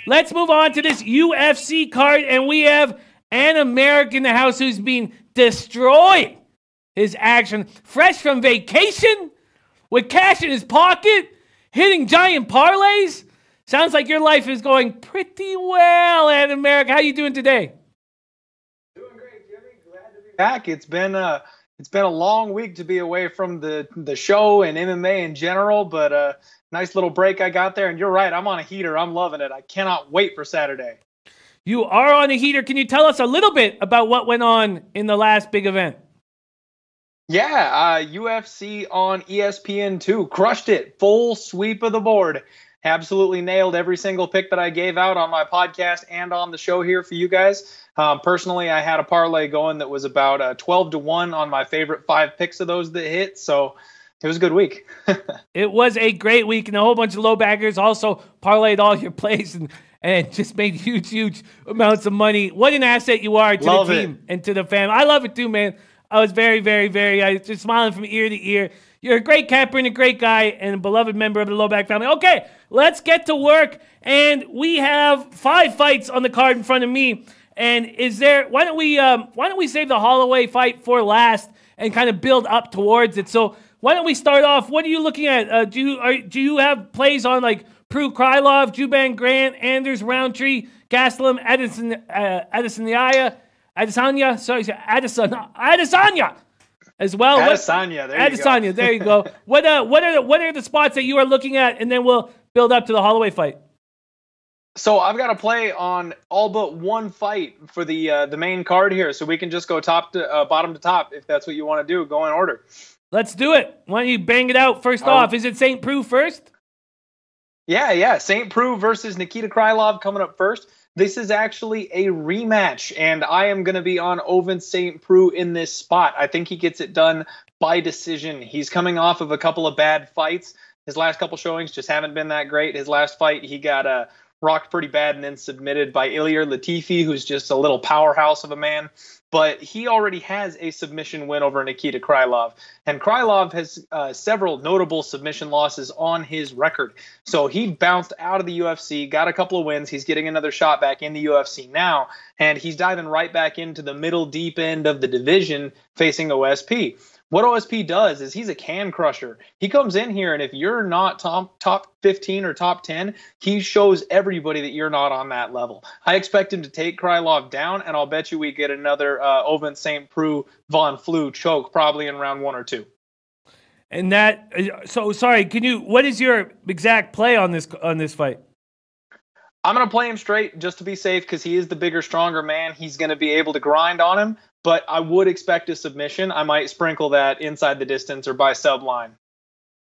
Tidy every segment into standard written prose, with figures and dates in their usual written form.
Let's move on to this UFC card, and we have an American in the house who's been destroyed his action, fresh from vacation, with cash in his pocket, hitting giant parlays. Sounds like your life is going pretty well, An American. How you doing today? Doing great, Jimmy. Glad to be back. It's been a long week to be away from the show and MMA in general, but nice little break I got there. And you're right, I'm on a heater. I'm loving it. I cannot wait for Saturday. You are on a heater. Can you tell us a little bit about what went on in the last big event? Yeah, UFC on ESPN2 crushed it. Full sweep of the board. Absolutely nailed every single pick that I gave out on my podcast and on the show here for you guys. Personally, I had a parlay going that was about 12-1 on my favorite 5 picks of those that hit. So it was a good week. It was a great week, and a whole bunch of low baggers also parlayed all your plays and just made huge amounts of money. What an asset you are to the team and to the fam. I love it too, man. I was very I was just smiling from ear to ear. You're a great capper and a great guy and a beloved member of the Low Back family. Okay, let's get to work. And we have 5 fights on the card in front of me. And why don't we save the Holloway fight for last and kind of build up towards it? So why don't we start off? What are you looking at? Do you have plays on like Preux, Krylov, Juban, Grant, Anders, Roundtree, Gastelum, Adesanya as well. Adesanya, there you go. What are the spots that you are looking at, and then we'll build up to the Holloway fight. So I've got to play on all but one fight for the main card here, so we can just go bottom to top if that's what you want to do. Go in order. Let's do it. Why don't you bang it out first off? Is it St. Preux first? Yeah. St. Preux versus Nikita Krylov coming up first. This is actually a rematch, and I am going to be on Ovince St. Preux in this spot. I think he gets it done by decision. He's coming off of a couple of bad fights. His last couple showings just haven't been that great. His last fight, he got rocked pretty bad and then submitted by Ilir Latifi, who's just a little powerhouse of a man. But he already has a submission win over Nikita Krylov. And Krylov has several notable submission losses on his record. So he bounced out of the UFC, got a couple of wins. He's getting another shot back in the UFC now. And he's diving right back into the middle deep end of the division facing OSP. What OSP does is he's a can crusher. He comes in here, and if you're not top 15 or top 10, he shows everybody that you're not on that level. I expect him to take Krylov down, and I'll bet you we get another Ovince St. Preux Von Flue choke probably in round 1 or 2. And what is your exact play on this fight? I'm going to play him straight just to be safe because he is the bigger, stronger man. He's going to be able to grind on him, but I would expect a submission. I might sprinkle that inside the distance or by sub line.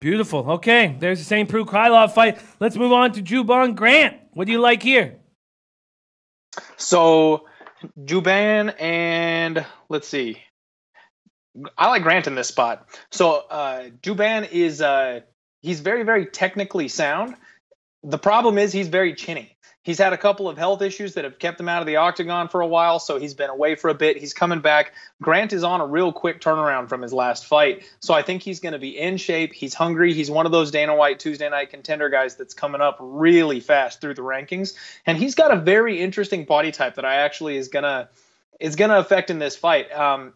Beautiful. Okay, there's the St. Preux Krylov fight. Let's move on to Juban Grant. What do you like here? So Juban and let's see. I like Grant in this spot. So Juban is he's very, very technically sound. The problem is he's very chinny. He's had a couple of health issues that have kept him out of the octagon for a while, so he's been away for a bit. He's coming back. Grant is on a real quick turnaround from his last fight, so I think he's going to be in shape. He's hungry. He's one of those Dana White Tuesday night contender guys that's coming up really fast through the rankings, and he's got a very interesting body type that I actually is going to affect in this fight.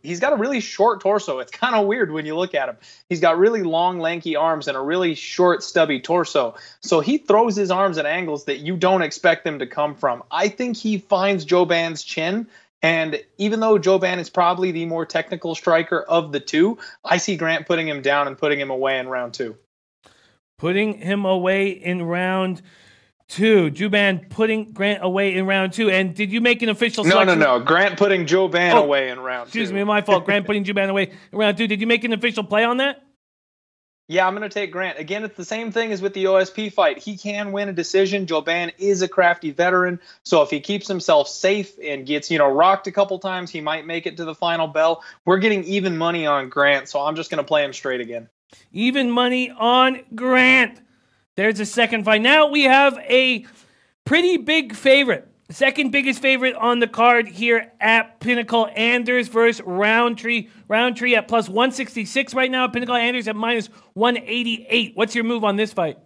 He's got a really short torso. It's kind of weird when you look at him. He's got really long, lanky arms and a really short, stubby torso. So he throws his arms at angles that you don't expect them to come from. I think he finds Juban's chin. And even though Juban is probably the more technical striker of the two, I see Grant putting him down and putting him away in round 2. Putting him away in round 2. Juban putting Grant away in round 2. And did you make an official selection? No. Grant putting Juban away in round 2. Excuse me, my fault. Grant putting Juban away in round 2. Did you make an official play on that? Yeah, I'm going to take Grant. Again, it's the same thing as with the OSP fight. He can win a decision. Juban is a crafty veteran. So if he keeps himself safe and gets, rocked a couple times, he might make it to the final bell. We're getting even money on Grant, so I'm just going to play him straight again. Even money on Grant. There's a second fight. Now we have a pretty big favorite. Second biggest favorite on the card here at Pinnacle. Anders versus Roundtree. Roundtree at plus 166 right now. Pinnacle Anders at minus 188. What's your move on this fight?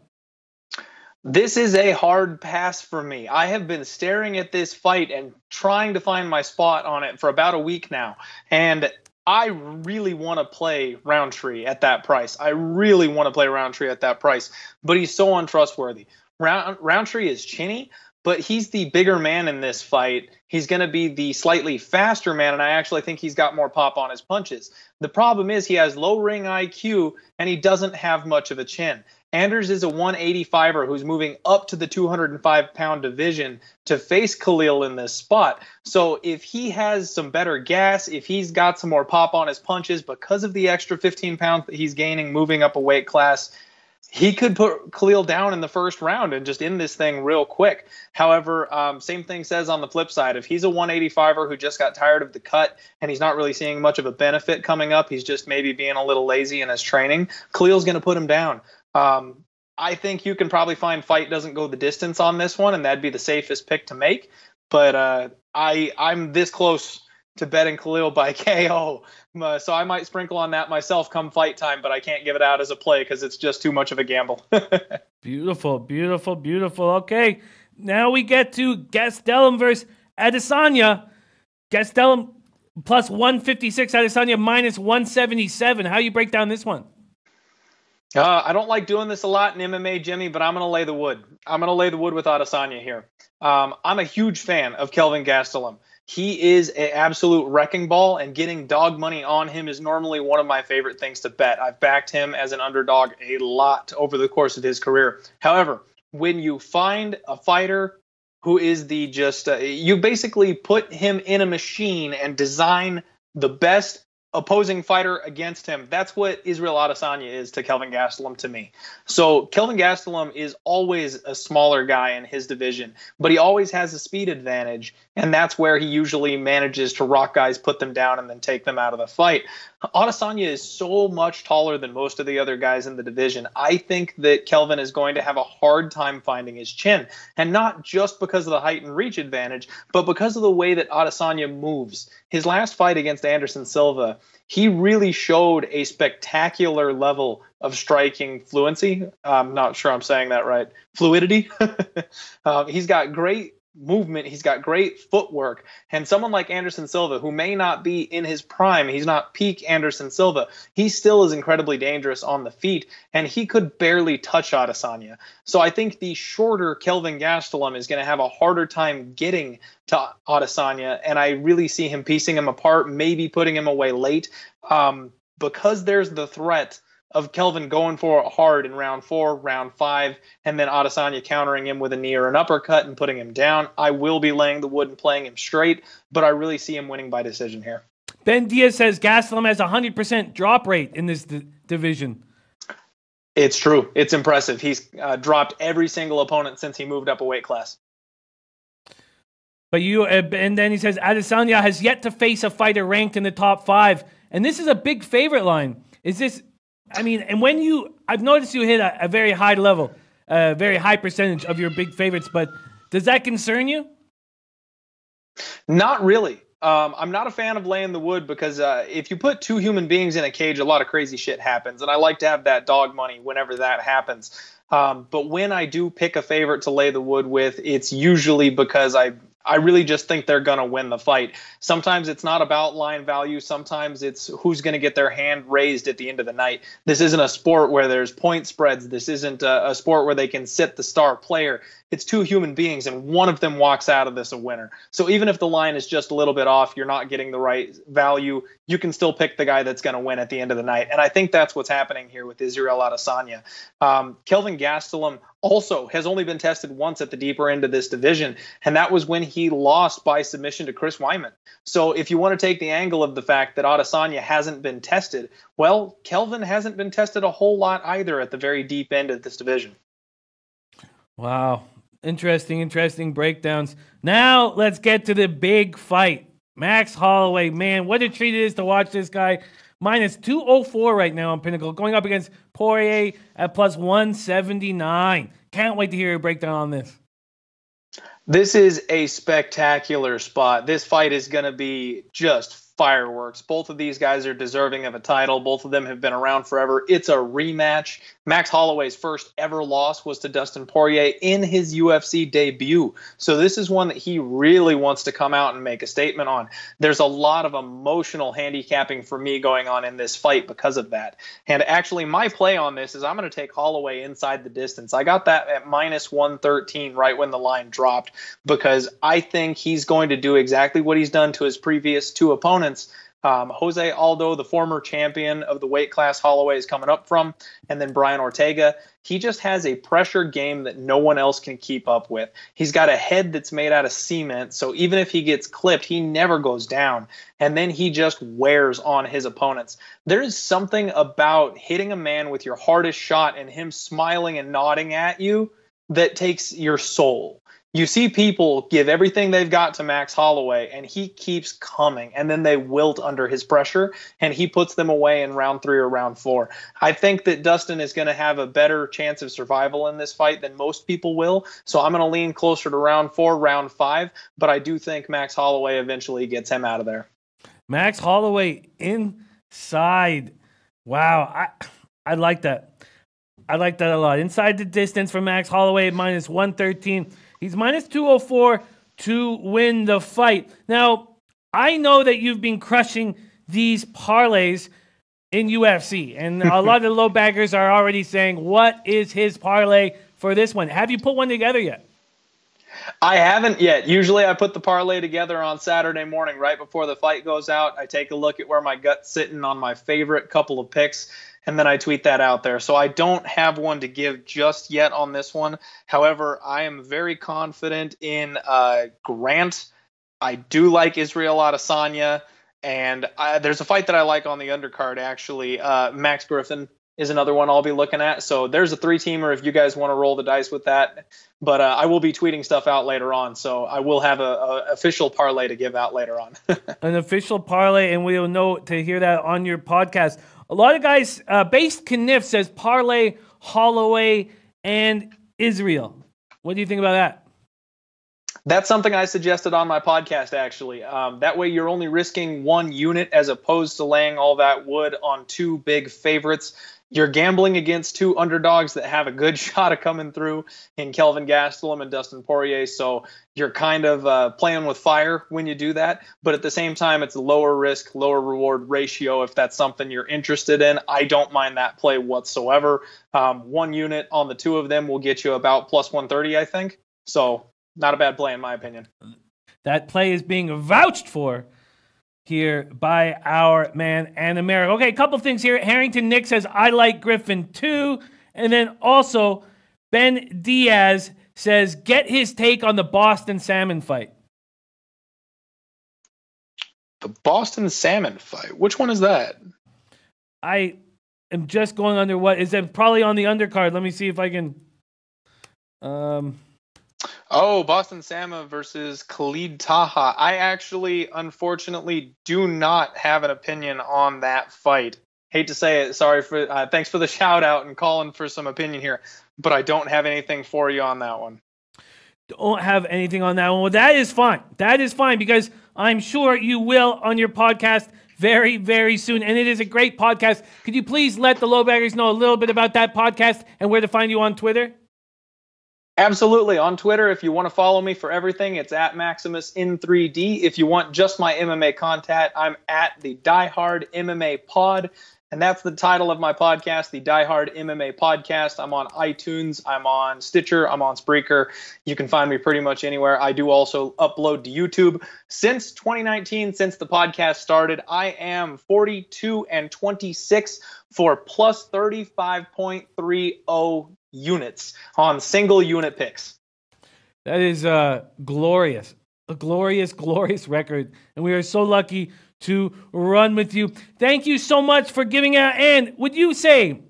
This is a hard pass for me. I have been staring at this fight and trying to find my spot on it for about a week now. And I really want to play Roundtree at that price. I really want to play Roundtree at that price. But he's so untrustworthy. Roundtree is chinny, but he's the bigger man in this fight. He's going to be the slightly faster man, and I actually think he's got more pop on his punches. The problem is he has low ring IQ, and he doesn't have much of a chin. Anders is a 185er who's moving up to the 205-pound division to face Khalil in this spot. So if he has some better gas, if he's got some more pop on his punches because of the extra 15 pounds that he's gaining moving up a weight class, he could put Khalil down in the first round and just end this thing real quick. However, same thing says on the flip side. If he's a 185er who just got tired of the cut and he's not really seeing much of a benefit coming up, he's just maybe being a little lazy in his training, Khalil's going to put him down. I think you can probably find fight doesn't go the distance on this one, and that'd be the safest pick to make. But I'm this close to betting Khalil by KO. So I might sprinkle on that myself come fight time, but I can't give it out as a play because it's just too much of a gamble. Beautiful, beautiful, beautiful. Okay, now we get to Gastelum versus Adesanya. Gastelum plus 156, Adesanya minus 177. How you break down this one? I don't like doing this a lot in MMA, Jimmy, but I'm going to lay the wood. I'm going to lay the wood with Adesanya here. I'm a huge fan of Kelvin Gastelum. He is an absolute wrecking ball, and getting dog money on him is normally one of my favorite things to bet. I've backed him as an underdog a lot over the course of his career. However, when you find a fighter who is you basically put him in a machine and design the best opposing fighter against him. That's what Israel Adesanya is to Kelvin Gastelum to me. So Kelvin Gastelum is always a smaller guy in his division, but he always has a speed advantage, and that's where he usually manages to rock guys, put them down, and then take them out of the fight. Adesanya is so much taller than most of the other guys in the division. I think that Kelvin is going to have a hard time finding his chin, and not just because of the height and reach advantage, but because of the way that Adesanya moves. His last fight against Anderson Silva, he really showed a spectacular level of striking fluency. I'm not sure I'm saying that right. Fluidity. He's got great movement. He's got great footwork. And someone like Anderson Silva, who may not be in his prime, he's not peak Anderson Silva, he still is incredibly dangerous on the feet, and he could barely touch Adesanya. So I think the shorter Kelvin Gastelum is going to have a harder time getting to Adesanya, and I really see him piecing him apart, maybe putting him away late, because there's the threat of Kelvin going for it hard in round 4, round 5, and then Adesanya countering him with a knee or an uppercut and putting him down. I will be laying the wood and playing him straight, but I really see him winning by decision here. Ben Diaz says Gastelum has a 100% drop rate in this division. It's true. It's impressive. He's dropped every single opponent since he moved up a weight class. But and then he says Adesanya has yet to face a fighter ranked in the top 5, and this is a big favorite line. Is this? I mean, and I've noticed you hit a very high level, a very high percentage of your big favorites, but does that concern you? Not really. I'm not a fan of laying the wood because if you put two human beings in a cage, a lot of crazy shit happens. And I like to have that dog money whenever that happens. But when I do pick a favorite to lay the wood with, it's usually because I really just think they're going to win the fight. Sometimes it's not about line value. Sometimes it's who's going to get their hand raised at the end of the night. This isn't a sport where there's point spreads. This isn't a sport where they can sit the star player. It's two human beings, and one of them walks out of this a winner. So even if the line is just a little bit off, you're not getting the right value, you can still pick the guy that's going to win at the end of the night. And I think that's what's happening here with Israel Adesanya. Kelvin Gastelum also has only been tested once at the deeper end of this division, and that was when he lost by submission to Chris Weidman. So if you want to take the angle of the fact that Adesanya hasn't been tested, well, Kelvin hasn't been tested a whole lot either at the very deep end of this division. Wow. Interesting breakdowns. Now let's get to the big fight. Max Holloway, man, what a treat it is to watch this guy. Minus 204 right now on Pinnacle, going up against Poirier at plus 179. Can't wait to hear your breakdown on this. This is a spectacular spot. This fight is going to be just fireworks. Both of these guys are deserving of a title. Both of them have been around forever. It's a rematch. Max Holloway's first ever loss was to Dustin Poirier in his UFC debut. So this is one that he really wants to come out and make a statement on. There's a lot of emotional handicapping for me going on in this fight because of that. And actually, my play on this is I'm going to take Holloway inside the distance. I got that at -113 right when the line dropped, because I think he's going to do exactly what he's done to his previous two opponents. Jose Aldo, the former champion of the weight class Holloway is coming up from, and then Brian Ortega. He just has a pressure game that no one else can keep up with. He's got a head that's made out of cement, so even if he gets clipped, he never goes down. And then he just wears on his opponents. There is something about hitting a man with your hardest shot and him smiling and nodding at you that takes your soul. You see people give everything they've got to Max Holloway, and he keeps coming, and then they wilt under his pressure, and he puts them away in round 3 or round 4. I think that Dustin is going to have a better chance of survival in this fight than most people will, so I'm going to lean closer to round 4, round 5, but I do think Max Holloway eventually gets him out of there. Max Holloway inside. Wow, I like that. I like that a lot. Inside the distance for Max Holloway at -113. He's -204 to win the fight. Now, I know that you've been crushing these parlays in UFC, and a lot of the low baggers are already saying, what is his parlay for this one? Have you put one together yet? I haven't yet. Usually I put the parlay together on Saturday morning right before the fight goes out. I take a look at where my gut's sitting on my favorite couple of picks, and then I tweet that out there. So I don't have one to give just yet on this one. However, I am very confident in Grant. I do like Israel Adesanya, and there's a fight that I like on the undercard, actually. Max Griffin is another one I'll be looking at. So there's a 3-teamer if you guys want to roll the dice with that. But I will be tweeting stuff out later on, so I will have a official parlay to give out later on. An official parlay, and we'll know to hear that on your podcast. A lot of guys, Based Kniff says parlay Holloway and Israel. What do you think about that? That's something I suggested on my podcast, actually. That way you're only risking 1 unit as opposed to laying all that wood on 2 big favorites. You're gambling against 2 underdogs that have a good shot of coming through in Kelvin Gastelum and Dustin Poirier. So you're kind of playing with fire when you do that. But at the same time, it's a lower risk, lower reward ratio if that's something you're interested in. I don't mind that play whatsoever. 1 unit on the 2 of them will get you about +130, I think. So not a bad play in my opinion. That play is being vouched for here by our man and America. Okay, a couple things here. Harrington Nick says, I like Griffin too. And then also, Ben Diaz says, get his take on the Boston Salmon fight. The Boston Salmon fight? Which one is that? I am just going under what is that? Probably on the undercard. Let me see if I can. Oh, Boston Salmon versus Khalid Taha. I actually, unfortunately, do not have an opinion on that fight. Hate to say it. Sorry for. Thanks for the shout out and calling for some opinion here, but I don't have anything for you on that one. Don't have anything on that one. Well, that is fine. That is fine because I'm sure you will on your podcast very, very soon. And it is a great podcast. Could you please let the lowbaggers know a little bit about that podcast and where to find you on Twitter? Absolutely. On Twitter, if you want to follow me for everything, it's at Maximus in 3D. If you want just my MMA content, I'm at the Die Hard MMA Pod. And that's the title of my podcast, the Die Hard MMA Podcast. I'm on iTunes, I'm on Stitcher, I'm on Spreaker. You can find me pretty much anywhere. I do also upload to YouTube. Since 2019, since the podcast started, I am 42-26 for plus 35.30 units on single unit picks. That is glorious. A glorious, glorious record. And we are so lucky to run with you. Thank you so much for giving out. And would you say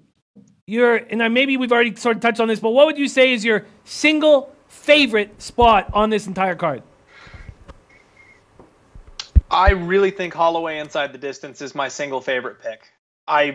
maybe we've already sort of touched on this, but what would you say is your single favorite spot on this entire card? I really think Holloway inside the distance is my single favorite pick. I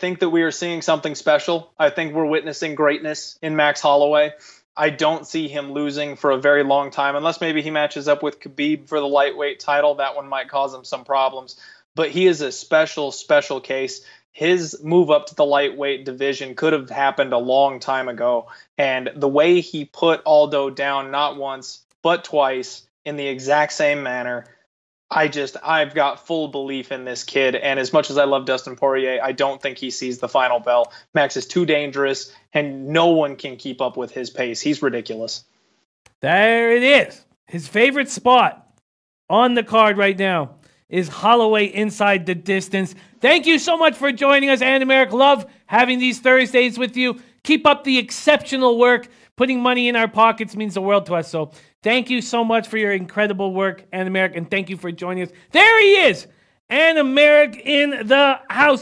think that we are seeing something special. I think we're witnessing greatness in Max Holloway. I don't see him losing for a very long time, unless maybe he matches up with Khabib for the lightweight title. That one might cause him some problems. But he is a special, special case. His move up to the lightweight division could have happened a long time ago. And the way he put Aldo down not once, but twice in the exact same manner, I've got full belief in this kid. And as much as I love Dustin Poirier, I don't think he sees the final bell. Max is too dangerous, and no one can keep up with his pace. He's ridiculous. There it is. His favorite spot on the card right now is Holloway inside the distance. Thank you so much for joining us, and America. Love having these Thursdays with you. Keep up the exceptional work. Putting money in our pockets means the world to us. So thank you so much for your incredible work, and America, and thank you for joining us. There he is, and America in the house.